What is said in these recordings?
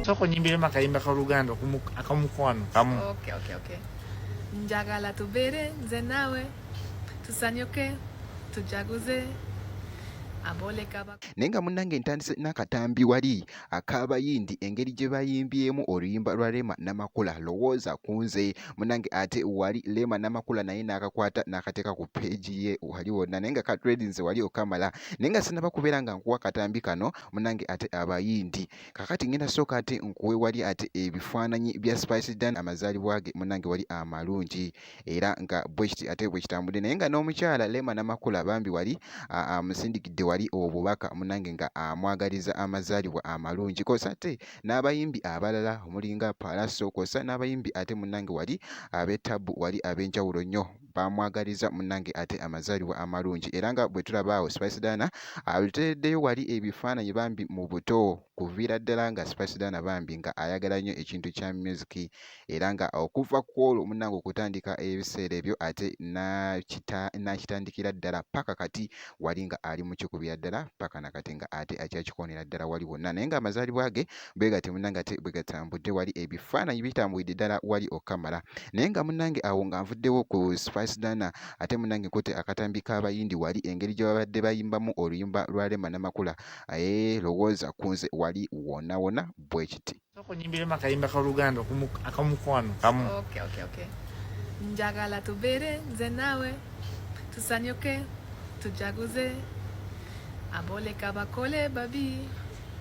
Soko nyimbire makayimba ka Luganda akamukwano kamu. Okay. Njagala tubere nze nawe tusanyuke tujaguze abole kaba nenga munange ntandise n'akatambi wali akabayindi engeri gye bayimbyemu oluyimba lwa Rema Namakula Lowoza Kunze munange ate wali Rema Namakula naye n'akakwata n'akateeka ku peegi ye wali wonna nenga ka tradinze wali okamala nenga sinaba kubeera nga nkuwa katambi kano munange ate abayindi kakati ngenda sooka ate nkuwe wali ate ebifaananyi bya Spice Dan amazaalibwa ge munange wali amalungi era nga bwekiti ate bwekitambudde naye nga n'omukyala Rema Namakula bambi wali amusindikidde wali obubaka munange nga amwagaliza amazaalibwa amalungi kosa ate n'abayimbi abalala omulinga Palaso kosa n'abayimbi ate munange wali ab'ettabu wali ab'enjawulo nnyo bamwagaliza munange ate amazaalibwa amalungi era nga bwe tulabaawo Spice Dana alutereddeyo wali ebifaananyi bambi mu buto kuviira ddala nga Spice Dana bambi nga ayagala nnyo ekintu kya music era nga okuva ku olwo munange okutandika ebiseera ebyo ate n'akitandikira ddala paka kati wali nga ali mu kikubira ddala paka nakati nga ate akyakikonera ddala wali wonna naye nga amazaalibwa ge bwe gati munange ate bwe gatambudde wali ebifaananyi bitambulidde ddala wali okamala naye nga munange awo nga nvuddewo ku Spice Dana ate munange nkote akatambi k'abayindi wali engeri gye babadde bayimbamu oluyimba lwa Rema Namakula Lowoza Kunze wali wonna bwe kiti. Soko nyimbire makayimba ka Luganda akamukwano kamu. Okay. Njagala tubere nze nawe tusanyuke tujaguze abole kabakole babi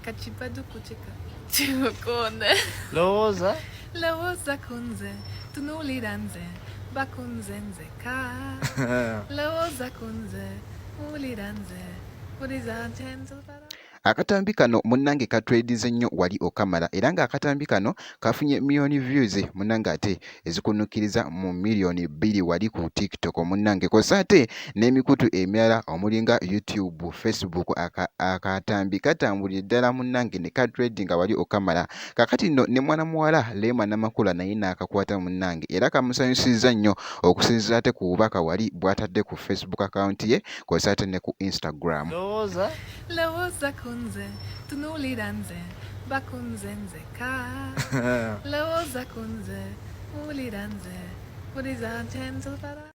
kachipadu kuchika chimukone Lowoza Kunze tunulira nze bakunze nzeka Lowoza Kunze ulira nze uliza ntenzo para Akatambi kano munange katwedize nnyo wali okamala era nga akatambi kano kafunye million views munange ate ezikunukiriza mu million 2 wali ku TikTok munange kosa ate n'emikutu emirala omulinga YouTube, Facebook akatambi katambulira ddala munange ne katreding wali okamala kakati nno ne mwana muwala Rema Namakula naye n'akakwata munange era kamusanyusizza nnyo okusinziira ate ku bubaka wali bw'atadde ku Facebook account ye kosa ate ne ku Instagram. Lowoza Kunze tunulira nze bakunze nzeka Lowoza Kunze ulira nze uliza ntenzo para